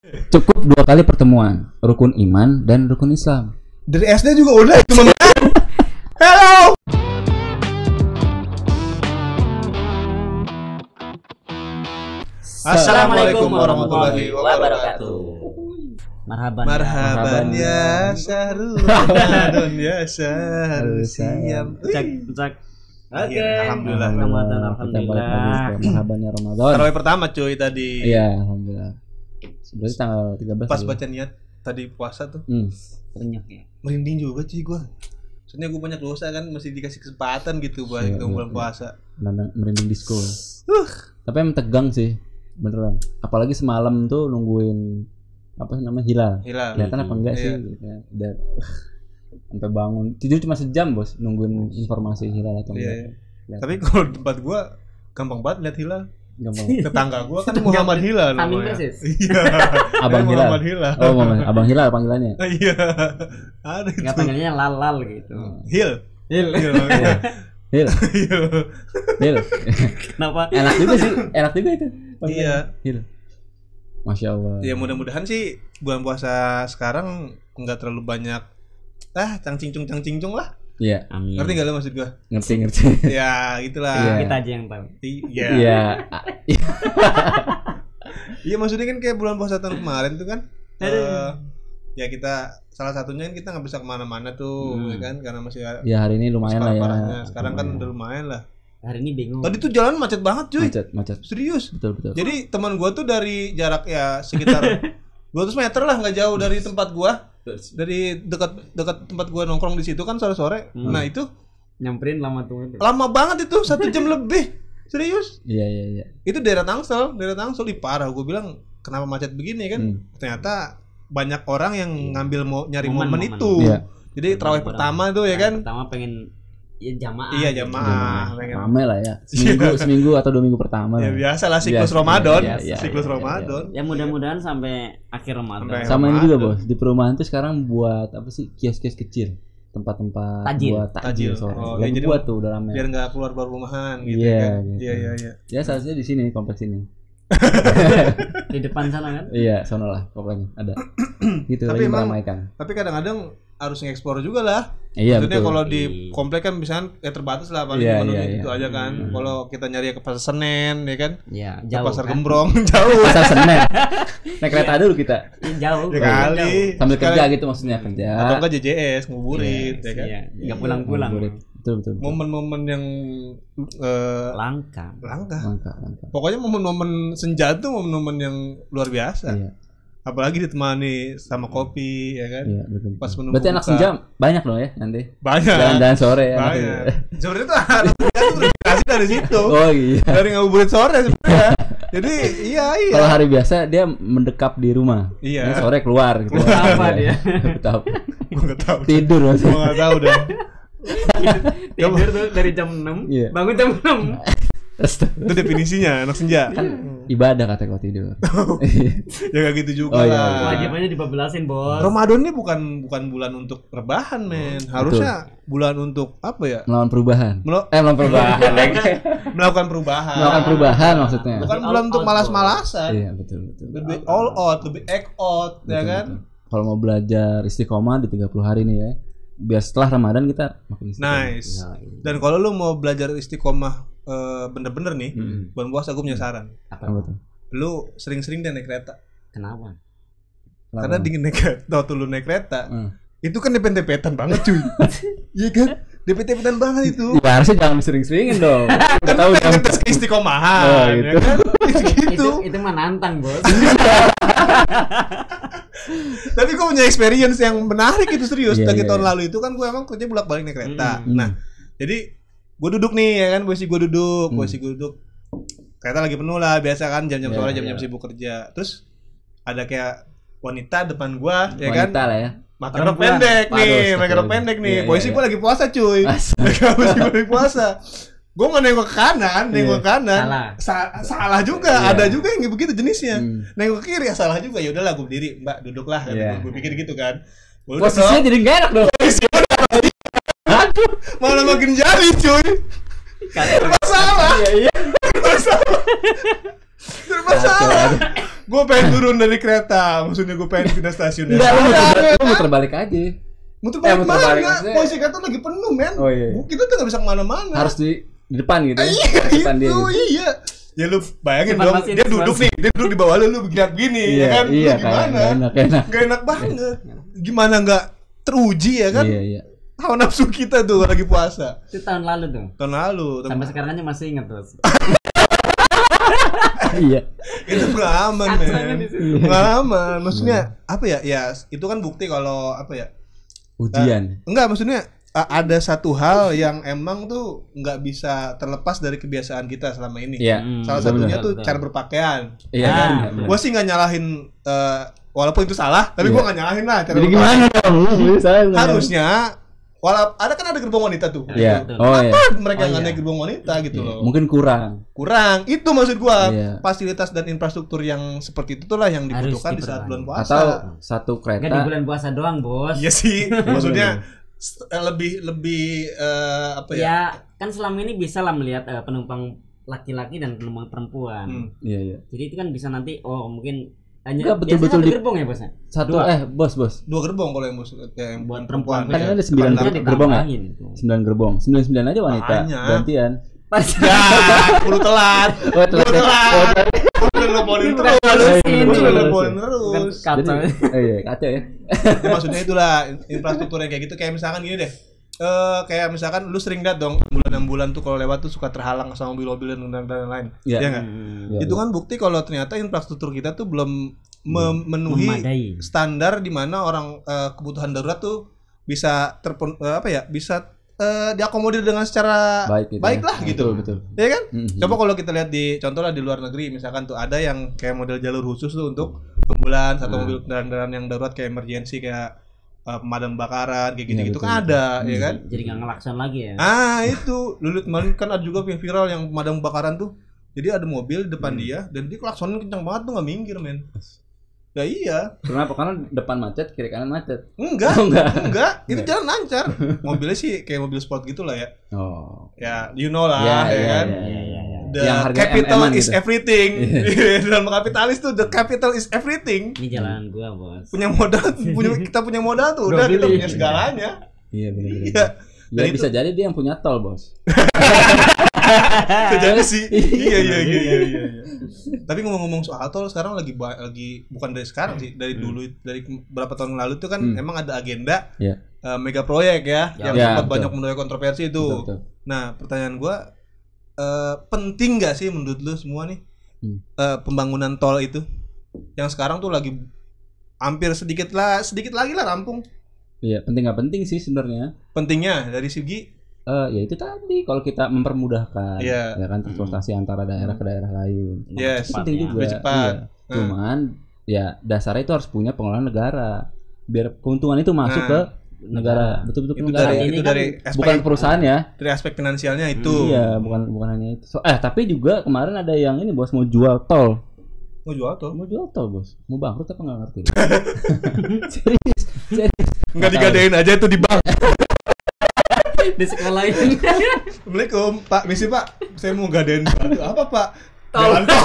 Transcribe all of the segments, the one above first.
Cukup 2 kali pertemuan, rukun iman dan rukun Islam. Dari SD juga udah itu teman. Hello. Assalamualaikum warahmatullahi wabarakatuh. Marhaban ya Syahrul Ramadan ya Syahrul Siam. Cek. Oke. Alhamdulillah. Alhamdulillah. Marhaban ya Ramadan. Tarawih pertama cuy tadi. Iya, alhamdulillah. Sebenarnya tanggal 13. Pas baca niat tadi puasa tuh. Banyak ya. Merinding juga cuy gua. Soalnya gua banyak dosa kan, masih dikasih kesempatan gitu buat Iya, bulan iya. puasa. Merinding disco. Tapi emang tegang sih, beneran. Apalagi semalam tuh nungguin apa namanya hilal. Kelihatan apa enggak sih? Iya. Udah sampai bangun. Tidur cuma sejam, Bos, nungguin informasi hilal atau enggak. Iya. Tapi kalau di tempat gua gampang banget lihat hilal. Gampang. Tetangga gua kan Muhammad Hilal Samping namanya. persis. Iya. Abang Dia Hilal. Muhammad Hilal. Oh, Abang Hilal panggilannya. Iya. Ada itu. Enggak panggilnya lal gitu. Hil. Hil. Hil, Hil. Kenapa? Enak juga sih, enak juga itu. Iya. Hil. Masya Allah. Ya mudah-mudahan sih bulan puasa sekarang enggak terlalu banyak cangcingcung lah. Iya. Amin. Ngerti enggak lo maksud gua? Ngerti. Ya, gitulah. Iya. Kita aja yang tahu. Iya. Iya. Iya, maksudnya kan kayak bulan puasa tahun kemarin tuh kan. Aduh. Ya kita salah satunya kan kita nggak bisa kemana-mana tuh, ya kan, karena masih Ya hari ini lumayan lah ya. parah-parahnya. Sekarang kan udah lumayan lah. Hari ini bingung. Tadi tuh jalan macet banget cuy. Macet. Serius. Betul. Jadi teman gua tuh dari jarak ya sekitar 200 meter lah, nggak jauh dari tempat gua. Dari dekat tempat gua nongkrong di situ kan sore-sore. Nah itu Nyamperin lama tuh. lama banget itu, 1 jam lebih. Serius. Iya. Itu daerah Tangsel ih parah. Gua bilang kenapa macet begini kan? Ternyata banyak orang yang ngambil nyari momen itu. Iya. Jadi tarawih pertama tuh ya kan. Pertama pengen jamaah. Iya, jamaah. Pengen. Rame lah ya. Seminggu atau 2 minggu pertama. Ya lah. biasa lah siklus Biasa. Ramadan. Iya. Siklus Ramadan. Ya mudah-mudahan sampai akhir Ramadan. Sampai- Sama ini juga, Ramadan. Bos. Di perumahan tuh sekarang buat apa sih? Kios-kios kecil. Tempat-tempat Tajil. buat takjil sore. Oh, Lagi ya, jadi buat tuh udah rame. Biar nggak keluar rumahan gitu Iya, kan. gitu. Iya. Ya seharusnya di sini kompleks ini. Di depan sana kan. Iya, sono lah pokoknya ada. Gitu Tapi lagi emang- meramaikan. Tapi kadang-kadang harus ngeksplor juga lah. Iya, Maksudnya betul. kalau di komplek kan misalnya terbatas lah paling Iya, menunya iya, itu iya. aja kan. Kalau kita nyari ke pasar Senen ya kan, Iya, ke jauh. pasar kan? Gembrong jauh. Pasar Senen. Naik kereta dulu kita. Iya, jauh. Ya kali. Sambil Sekali- kerja gitu maksudnya kerja. Atau enggak JJS nguburit ya kan. Iya, enggak pulang-pulang. Betul. Momen-momen yang Langka. langka. Langka. Pokoknya momen-momen senja tuh momen-momen yang luar biasa. Iya. Apalagi ditemani sama kopi ya kan. Iya, betul. Pas menunggu Berarti anak buka. senja banyak loh ya nanti. Banyak. Jalan-jalan sore ya. Banyak. Sebenarnya tuh anak senja tuh terinspirasi dari situ. Oh iya. Dari ngabuburit sore sebenarnya. Jadi iya. Kalau hari biasa dia mendekap di rumah. Iya. Nah, sore keluar gitu. Keluar apa Iya. dia? Betapa. Gua enggak tahu. Tidur Gua maksudnya. enggak tahu dah. Tidur tuh dari jam 6, Iya. bangun jam 6. Itu definisinya anak senja. Ibadah kata kau tidur. Ya enggak gitu juga Oh, iya, lah. iya. Wajibannya dibabelasin, Bos. Ramadan ini bukan bulan untuk rebahan, men. Harusnya bulan untuk apa ya? Melawan perubahan. Melo- Melawan perubahan lagi. Melakukan perubahan. Melakukan perubahan maksudnya. Bukan Lebih bulan all untuk out, malas-malasan. Iya, betul. Lebih all out, lebih act out, ya Betul, kan? betul. Kalau mau belajar istiqomah di 30 hari nih ya. Biar setelah Ramadan kita makin istiqomah. Nice. Dan kalau lu mau belajar istiqomah bener-bener nih, bulan puasa gue punya saran. Apa tuh? Lu sering-sering deh naik kereta. Kenapa? Karena dingin naik kereta, waktu lu naik kereta, Hmm. itu kan depet-depetan banget cuy. Iya kan? Depet-depetan banget itu. Ya harusnya jangan sering-seringin dong. Enggak tahu Kan jam. tes keistiqomahan, Oh, ya gitu. kan? Gitu. Itu mah nantang, Bos. Tapi gue punya experience yang menarik itu serius. Iya, Dari iya, tahun iya. lalu itu kan gue emang kerja bolak-balik naik kereta. Hmm. Nah, jadi gue duduk nih ya kan, posisi gue duduk. Kereta lagi penuh lah, biasa kan jam-jam Iya, sore, jam-jam iya. sibuk kerja. Terus ada kayak wanita depan gua, ya kan? Wanita lah ya. Pakai rok pendek nih, Aduh, pakai rok pendek nih. iya, Posisi iya. gua lagi puasa cuy. Posisi gua lagi puasa. Gue nggak nengok ke kanan, nengok ke kanan. Salah juga, Iya. ada juga yang begitu jenisnya. Hmm. Nengok ke kiri ya salah juga. Ya udahlah gue berdiri, Mbak duduklah. Iya. Gue pikir gitu kan. Gua duduk Posisinya dong. jadi nggak enak dong. Aduh, malah makin jari cuy. Masalah. Iya. Masalah. Masalah. Gue pengen turun dari kereta, maksudnya gue pengen pindah stasiun. Enggak, lu muter balik aja. Muter balik muter balik mana? maksudnya. Posisi kereta lagi penuh, men. Oh iya. Kita tuh gak bisa kemana-mana. Harus di depan gitu. Iya, Di depan dia. gitu, Gitu. iya. Ya lu bayangin Depan dong, masinis, dia duduk nih, dia duduk di bawah lu begini, Iya, ya kan? iya, Lu gimana? enak. Gak enak banget. Gimana gak teruji ya kan? Iya. Hawa nafsu kita tuh lagi puasa. Itu tahun lalu tuh. Tahun lalu. Sampai sekarang aja masih ingat bos. Iya. Itu pengalaman, Kacanya men. di situ. Pengalaman. Maksudnya apa ya? Ya itu kan bukti kalau apa ya? Ujian. Enggak, maksudnya ada satu hal yang emang tuh nggak bisa terlepas dari kebiasaan kita selama ini. Iya. Salah satunya tuh cara berpakaian. Iya Ah, kan. bener. Gue sih nggak nyalahin, walaupun itu salah, tapi Iya. gue nggak nyalahin lah cara Jadi berpakaian. gimana dong? Harusnya, ada gerbong wanita tuh. Iya. Betul. Oh iya. Mereka Oh, nggak iya. naik gerbong wanita gitu Iya. loh. Mungkin kurang. Kurang. Itu maksud gue. Iya. Fasilitas dan infrastruktur yang seperti itu tuh lah yang dibutuhkan di saat bulan puasa. Atau satu Enggak di kereta. bulan puasa doang bos. Iya sih, maksudnya lebih apa ya? Ya kan selama ini bisa lah melihat penumpang laki-laki dan penumpang perempuan. Iya. Jadi itu kan bisa nanti mungkin hanya Enggak, betul-betul biasanya satu di- gerbong ya bosnya. Satu Dua. bos. 2 gerbong kalau yang yang Buat perempuan. Kan ya. ada 9 Harusnya gerbong ya? ditambahin itu. 9 gerbong. 99 aja wanita. Banyak. Gantian. Pas Ya, perlu telat. Oh, telat. Udah nelponin Ini terus. bukan solusi, Udah ini. nelponin bukan terus. kacau. Iya, kacau ya. Ya, maksudnya itulah infrastruktur yang kayak gitu, kayak misalkan gini deh. Kayak misalkan lu sering lihat dong bulan tuh kalau lewat tuh suka terhalang sama mobil-mobil dan lain-lain. Iya. Iya enggak? Iya, Itu kan bukti kalau ternyata infrastruktur kita tuh belum memenuhi Memadai. standar di mana orang kebutuhan darurat tuh bisa bisa diakomodir dengan secara Baik gitu. baik ya. lah gitu. Betul. Ya kan? Mhm. Coba kalau kita lihat di contoh lah di luar negeri, misalkan tuh ada yang kayak model jalur khusus tuh untuk ambulans atau mobil kendaraan yang darurat kayak emergency kayak pemadam kebakaran kayak gitu-gitu betul, kan ada, ya kan? Jadi nggak ngelakson lagi ya. Itu lu lihat kemarin kan ada juga yang viral yang pemadam kebakaran tuh. Jadi ada mobil di depan dia dan dia klaksonin kencang banget tuh nggak minggir, men. Ya iya. Kenapa? Karena depan macet, kiri kanan macet. Enggak. Oh, enggak. Enggak, itu jalan lancar. Mobilnya sih kayak mobil sport gitu lah ya. Oh. Ya, you know lah, Ya, ya kan? Iya. The Yang harga capital MM-an is gitu. everything. Dalam kapitalis tuh the capital is everything. Ini jalan gua bos. Punya modal, kita punya modal tuh udah kita punya segalanya. Iya benar. Iya. Ya Dan bisa jadi dia yang punya tol, Bos. Jadi sih. Iya. Tapi ngomong-ngomong soal tol sekarang lagi bukan dari sekarang sih, dari dulu dari beberapa tahun lalu tuh kan emang ada agenda Iya. mega proyek ya yang Ya, sempat betul. banyak menuai kontroversi itu. Betul. Nah, pertanyaan gua penting nggak sih menurut lu semua nih pembangunan tol itu yang sekarang tuh lagi hampir sedikit lagi lah rampung. Iya, penting nggak penting sih sebenarnya. Pentingnya dari segi Ya itu tadi kalau kita mempermudahkan Iya. ya kan transportasi antara daerah ke daerah lain. Yes. Penting ya. juga. Lebih cepat. Iya. Cuman ya dasarnya itu harus punya pengelolaan negara. Biar keuntungan itu masuk Nah, ke negara. Betul-betul ke itu negara. dari Ini itu kan dari aspek Bukan perusahaan ya. dari aspek finansialnya itu. Iya, bukan hanya itu. Tapi juga kemarin ada yang ini Bos mau jual tol. Mau jual tol? Mau jual tol, Bos. Mau bangkrut apa nggak ngerti. Serius. Enggak digadein aja itu di bank. Di sekolah ini. Assalamualaikum, Pak. Misi, Pak. Saya mau gadein satu. Apa, Pak? Tol. Jalan tol.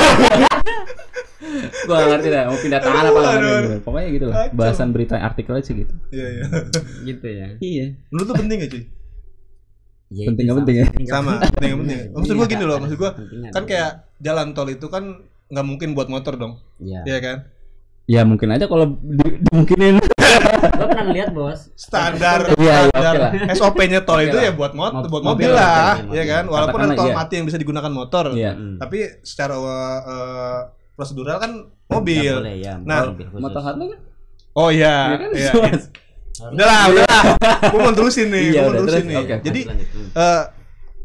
Gua nggak ngerti dah mau pindah tangan apa nggak Aduh. ngerti. Pokoknya gitu lah. Kacau. Bahasan berita artikelnya sih gitu. Iya. Gitu ya. Iya. Menurut lu penting gak, cuy? Ya, Penting itu nggak penting ya? Sama, penting. Maksud gua gini loh, maksud gua Pentingnya kan ada. kayak jalan tol itu kan nggak mungkin buat motor dong. Iya. Iya kan? Ya mungkin aja kalau dimungkinin. Gua pernah ngeliat bos. Standar Iya, standar oke lah. SOP-nya tol itu Oke ya lah. buat buat Mobil mobil lah, mobil. ya kan? Walaupun ada Katakanlah tol iya. mati yang bisa digunakan motor. Iya. Tapi secara prosedural kan Nggak mobil. boleh, ya, Nah, mobil khusus. Motor Harley kan? Oh iya, Iya kan? iya. Bos. Udahlah. Gua mau terusin nih, Iya, gua mau udah, terusin terus. nih. Oke. Jadi Lanjut.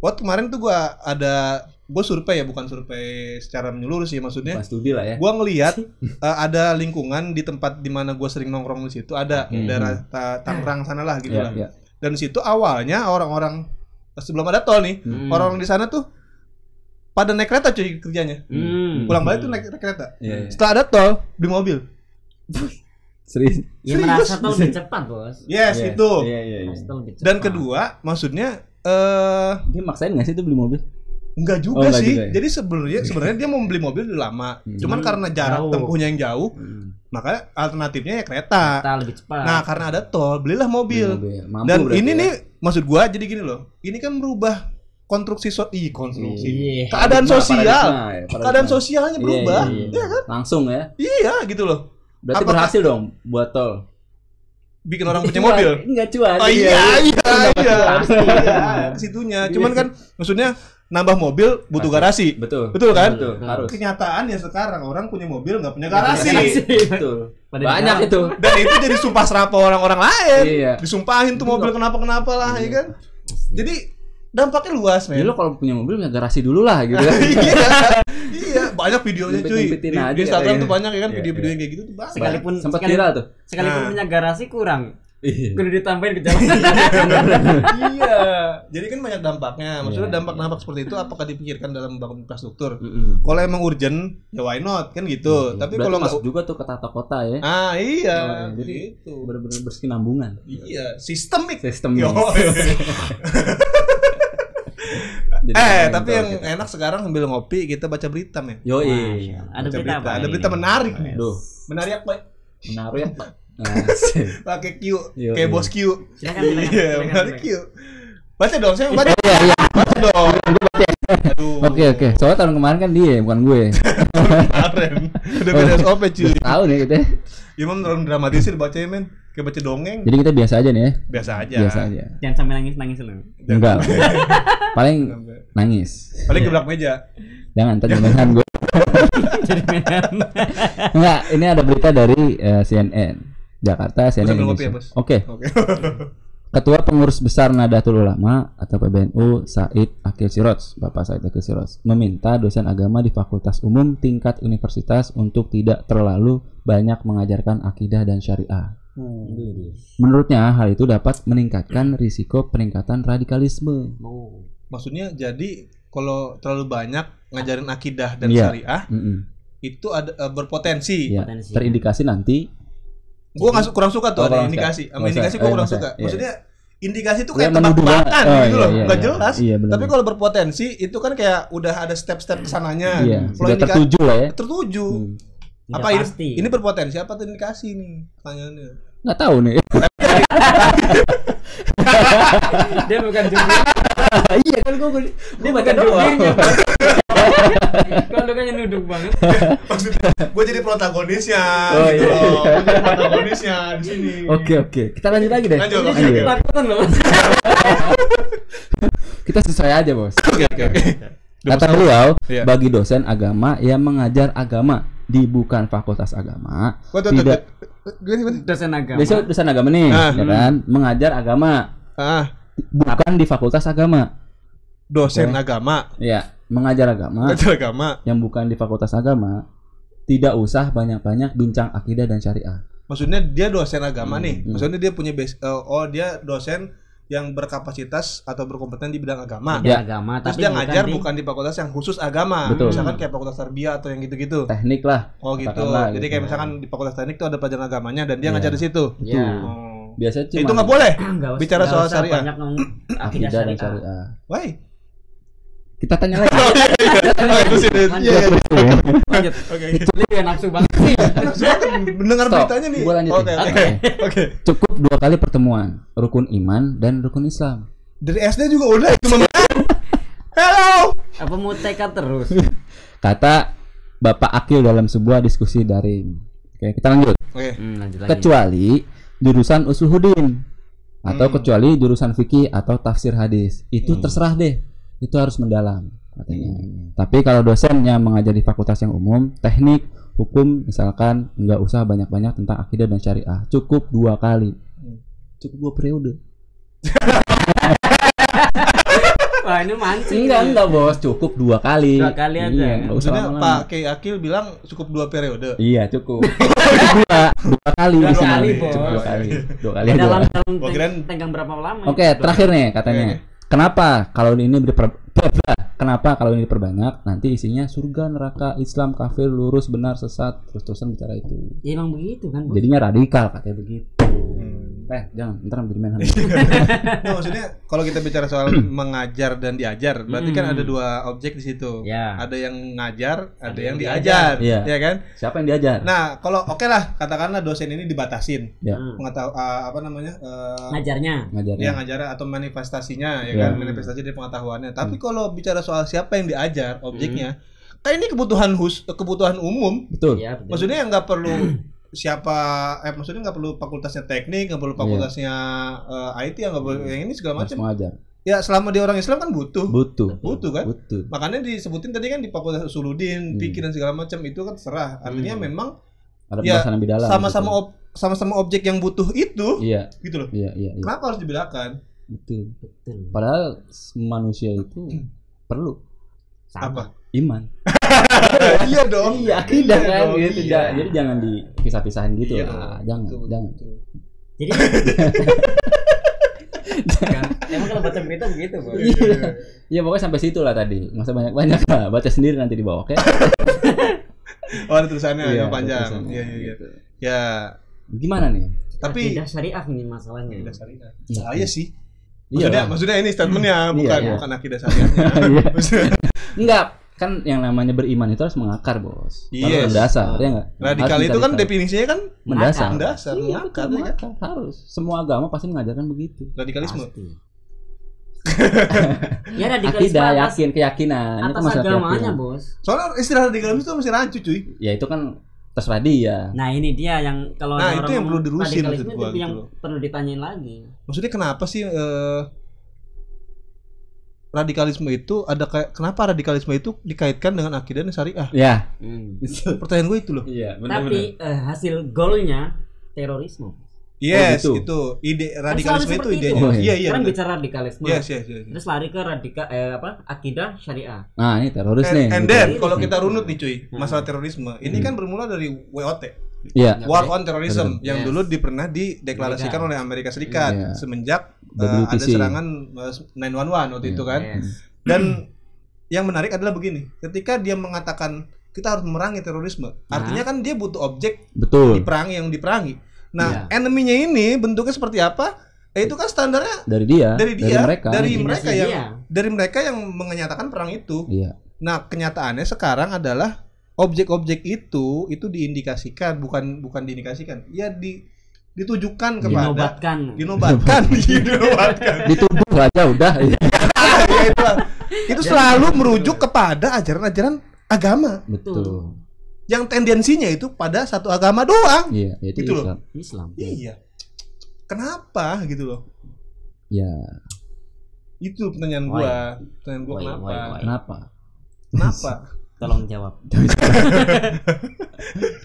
waktu kemarin tuh gue survei ya, bukan survei secara menyeluruh sih maksudnya. Pas studi lah ya. Gue ngelihat ada lingkungan di tempat di mana gue sering nongkrong di situ, ada daerah Tangerang sana lah gitu Iya, lah. iya. Dan di situ awalnya orang-orang sebelum ada tol nih, orang di sana tuh pada naik kereta cuy kerjanya. Pulang balik tuh naik kereta. Iya, iya. Setelah ada tol di mobil. Serius. Ya merasa tuh lebih cepat bos. Yes, Iya. itu. Iya, iya, iya. Merasa tuh lebih cepat. Dan kedua, maksudnya Dia maksain nggak sih itu beli mobil? Enggak juga sih. Juga, ya? Jadi sebenarnya dia mau beli mobil udah lama. Cuman karena jarak tempuhnya yang jauh, makanya alternatifnya ya kereta. Lebih cepat. Nah, karena ada tol, belilah mobil. Dan ini nih maksud gua jadi gini loh. Ini kan merubah konstruksi. Keadaan sosial. Keadaan sosialnya berubah. Iya kan? Langsung ya. Iya, gitu loh. Berarti berhasil dong buat tol. Bikin orang punya mobil. Enggak cuan. Oh iya. Situnya. Cuman kan maksudnya nambah mobil butuh garasi. Betul kan? Betul. Harus. Kenyataannya sekarang orang punya mobil nggak punya garasi. Betul. Banyak itu. Dan itu jadi sumpah serapah orang-orang lain. Iya. Disumpahin tuh mobil kenapa lah, ya kan? Jadi dampaknya luas, men. Jadi lo kalau punya mobil punya garasi dulu lah gitu. Iya, banyak videonya cuy. Di Instagram tuh banyak ya kan video-video yang kayak gitu tuh banyak. Sekalipun sempat viral tuh. Sekalipun punya garasi kurang. Kudu ditambahin ke jalan. Iya. Jadi kan banyak dampaknya. Maksudnya dampak-dampak seperti itu apakah dipikirkan dalam membangun infrastruktur? Kalau emang urgent, ya why not kan gitu. Tapi kalau masuk juga tuh ke tata kota ya. Iya. Jadi itu benar-benar berkesinambungan. Iya, sistemik. Tapi yang enak sekarang sambil ngopi kita baca berita, men. Yoi. Ada berita apa? Ada berita menarik nih. Menarik, Pak. Pakai Q, kayak bos Q. Silakan. Menarik Q. Baca dong, saya baca. Baca dong. Aduh. Oke. Soalnya tahun kemarin kan dia, bukan gue. Keren. Udah beda SOP cuy. Tahu nih kita. Imam terlalu dramatisir bacanya, men. Kayak baca dongeng. Jadi kita biasa aja nih ya. Biasa aja. Jangan sampai nangis lu. Enggak. Paling nangis. Paling gebrak meja. Jangan terjemahan gue. Jadi mainan. Enggak, ini ada berita dari CNN Jakarta, CNN Indonesia. Oke. Ketua Pengurus Besar Nahdlatul Ulama atau PBNU Said Akil Siroj, Bapak Said Akil Siroj, meminta dosen agama di Fakultas Umum tingkat universitas untuk tidak terlalu banyak mengajarkan akidah dan syariah. Menurutnya hal itu dapat meningkatkan risiko peningkatan radikalisme. Maksudnya jadi kalau terlalu banyak ngajarin akidah dan syariah itu ada berpotensi. Terindikasi nanti. Gue kurang suka tuh ada indikasi. Sama indikasi gue kurang suka. Maksudnya indikasi itu kayak tebak-tebakan gitu loh, nggak jelas. Tapi kalau berpotensi itu kan kayak udah ada step-step kesananya. Sudah tertuju lah ya. Tertuju. Apa ini berpotensi apa tuh indikasi nih pertanyaannya? Nggak tahu nih. Dia bukan jubir. Iya kan dia baca jubirnya. Kalau kan yang nuduk banget. Maksudnya gue jadi protagonisnya. Protagonisnya di sini. Oke. Kita lanjut lagi deh. Lanjut. Takutan loh. Kita sesuai aja, Bos. Oke. Kata beliau, bagi dosen agama yang mengajar agama di bukan fakultas agama, tidak dosen agama nih, ya kan, mengajar agama, bukan di fakultas agama. Dosen agama, ya, mengajar agama, yang bukan di fakultas agama, tidak usah banyak-banyak bincang akidah dan syariah. Maksudnya dia dosen agama nih, maksudnya dia punya dia dosen yang berkapasitas atau berkompeten di bidang agama. Agama, terus tapi dia ngajar bukan di fakultas yang khusus agama. Betul. Misalkan kayak fakultas tarbiyah atau yang gitu-gitu. Teknik lah. Oh gitu. Jadi kayak misalkan di fakultas teknik itu ada pelajaran agamanya dan dia ngajar di situ. Iya. Biasanya cuma itu nggak boleh bicara soal syariah. Banyak akidah dan syariah. Why? Kita tanya lagi. Lanjut. Oke. Lu yang nafsu banget sih. Mendengar beritanya nih. Oke. Cukup 2 kali pertemuan, rukun iman dan rukun Islam. Dari SD juga udah itu memang. Hello. Apa mau TK terus? Kata Bapak Akil dalam sebuah diskusi daring. Oke, kita lanjut. Lanjut lagi. Kecuali jurusan Usuluddin atau kecuali jurusan fikih atau tafsir hadis. Itu terserah deh. Itu harus mendalam katanya. Tapi kalau dosen yang mengajar di fakultas yang umum, teknik, hukum misalkan, nggak usah banyak-banyak tentang akidah dan syariah. Cukup 2 kali. Cukup 2 periode. Wah, ini mancing. Enggak, Bos. Cukup 2 kali. 2 kali aja. Iya, maksudnya Pak Kiai Akil bilang cukup 2 periode. Iya, cukup. 2 kali di sini. Cukup 2 kali. 2 kali. Dalam tenggang berapa lama? Oke, terakhir nih katanya. Kenapa kalau ini diperbanyak nanti isinya surga, neraka, Islam, kafir, lurus, benar, sesat, terus-terusan bicara itu. Ya emang begitu kan, Bos. Jadinya radikal katanya begitu. Jangan, ntar jadi main. Nah, maksudnya kalau kita bicara soal mengajar dan diajar, berarti kan ada dua objek di situ. Ya. Ada yang ngajar, ada yang diajar, ya kan? Siapa yang diajar? Nah, kalau oke lah, katakanlah dosen ini dibatasin, Ya. Ngajarnya. Ya ngajar atau manifestasinya, ya kan? Manifestasi dari pengetahuannya. Tapi kalau bicara soal siapa yang diajar, objeknya, kayak ini kebutuhan umum. Betul. Ya, betul. Maksudnya nggak perlu maksudnya nggak perlu fakultasnya teknik, nggak perlu fakultasnya IT, nggak perlu yang ini segala macam. Mengajar. Ya selama dia orang Islam kan butuh kan. Betul. Makanya disebutin tadi kan di Fakultas Usuluddin, fikih dan segala macam itu kan terserah. Artinya memang ada pembahasan lebih dalam. Sama-sama objek yang butuh itu. Iya. Gitu loh. Iya. Kenapa harus dibedakan? Betul. Padahal manusia itu perlu apa? Iman. Iya dong. Iya, akidah kan dong, gitu. iya. Jadi jangan dipisah-pisahin gitu Iya lah. dong. Jangan. Jadi emang kalau baca berita begitu, Bos. Iya, pokoknya sampai situ lah tadi. Nggak usah banyak-banyak lah. Baca sendiri nanti di bawah, oke? Oh, ada tulisannya yang panjang. tulisannya. Iya. Ya, gimana nih? tapi Akidah syariah ini masalahnya. akidah syariah. Iya. Saya sih. Iya. Maksudnya ini statementnya Iya. bukan akidah syariahnya. Iya. Enggak, kan yang namanya beriman itu harus mengakar, Bos. Yes. Harus mendasar, ya enggak? Radikal itu kan definisinya kan mendasar. mendasar, Iya, mengakar, betul, ya kan? mengakar. Harus. Semua agama pasti mengajarkan begitu. Radikalisme. Pasti. Ya radikalisme Akidah, atas, keyakinan. Itu atas masalah agamanya, keyakinan. Bos. Soalnya istilah radikalisme itu masih rancu, cuy. Ya itu kan terserah dia. Nah, ini dia yang kalau Nah, ada itu orang yang perlu ngomong dirusin radikalisme maksud gua itu yang gitu loh. perlu ditanyain lagi. Maksudnya kenapa sih radikalisme itu kenapa radikalisme itu dikaitkan dengan akidah dan syariah? Ya. Pertanyaan gue itu loh. Iya, Tapi hasil goalnya terorisme. Yes, gitu. itu ide Kan radikalisme selalu itu seperti idenya. itu. Iya. Kan betul. bicara radikalisme. Yes. Terus lari ke akidah syariah. Nah, ini teroris nih. And gitu. then kalau kita runut nih cuy, masalah terorisme. Ini kan bermula dari WOT. Iya. War on Terrorism yang Yes. dulu pernah dideklarasikan oleh Amerika Serikat Iya. semenjak WTC. ada serangan 9/11 waktu itu kan. Yes. Dan yang menarik adalah begini, ketika dia mengatakan kita harus memerangi terorisme, artinya kan dia butuh objek Betul. yang diperangi. Nah, enemy-nya ini bentuknya seperti apa? Itu kan standarnya Dari dia, mereka, dari Definisi mereka yang menyatakan perang itu. Iya. Nah, kenyataannya sekarang adalah objek-objek itu diindikasikan, bukan diindikasikan. Ya ditujukan kepada dinobatkan. Dituduh aja udah. Ya, itu selalu merujuk kepada ajaran-ajaran agama. Betul. Yang tendensinya itu pada satu agama doang. Iya, itu Gitu loh. Islam. Iya. Kenapa gitu loh? Ya. Itu pertanyaan gua. Kenapa? Kenapa? Tolong jawab.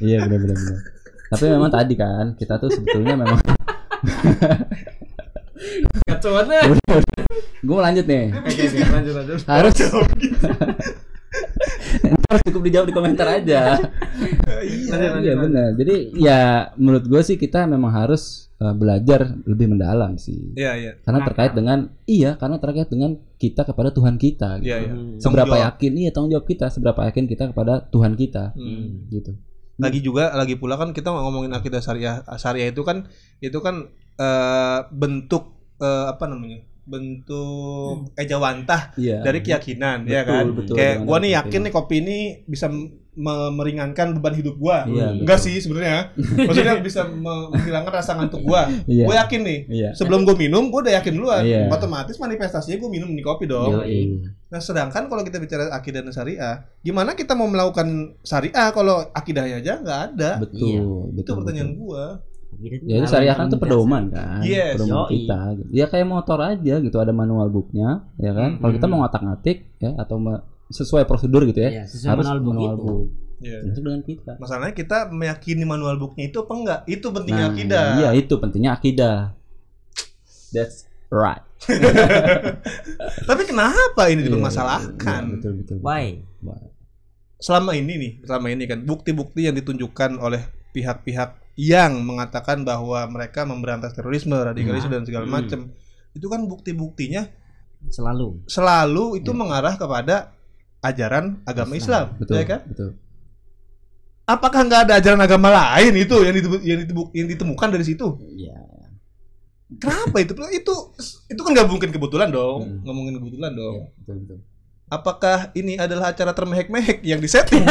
Iya, benar. Tapi memang tadi kan kita tuh sebetulnya memang gue mau lanjut nih. Lanjut. Harus harus cukup dijawab di komentar aja. Iya benar. Jadi ya menurut gue sih kita memang harus belajar lebih mendalam sih. Iya. Karena terkait dengan kita kepada Tuhan kita. Gitu. Iya. Seberapa yakin tanggung jawab kita, seberapa yakin kita kepada Tuhan kita. Gitu. Lagi pula kan kita ngomongin akidah syariah itu kan bentuk bentuk ejawantah dari keyakinan. Betul, ya kan betul, kayak gua nih yakin nih kopi ini bisa meringankan beban hidup gua. Enggak sih sebenarnya, maksudnya bisa menghilangkan rasa ngantuk gua. Gua yakin nih sebelum gua minum gua udah yakin duluan, otomatis manifestasinya gua minum nih kopi dong. Nah sedangkan kalau kita bicara akidah dan syariah, gimana kita mau melakukan syariah kalau akidahnya aja nggak ada? Betul. Itu pertanyaan gua. Ya itu syariah kan tuh pedoman kan, Yes. pedoman kita. Gitu. Ya kayak motor aja gitu, ada manual booknya, ya kan. Kalau kita mau ngotak-ngatik ya atau sesuai prosedur gitu ya, harus manual book. Masuk dengan kita. Masalahnya kita meyakini manual booknya itu apa enggak? Itu pentingnya akidah. Iya itu pentingnya akidah. That's right. Tapi kenapa ini dipermasalahkan? Betul. Why? Selama ini kan bukti-bukti yang ditunjukkan oleh pihak-pihak yang mengatakan bahwa mereka memberantas terorisme, radikalisme dan segala macam, itu kan bukti-buktinya selalu itu mengarah kepada ajaran agama Islam, betul, ya kan? Betul. Apakah nggak ada ajaran agama lain itu yang ditemukan dari situ? Iya. Kenapa itu? Itu kan nggak mungkin kebetulan dong. Nggak mungkin kebetulan dong. Ya, betul. Apakah ini adalah acara termehek-mehek yang disetting?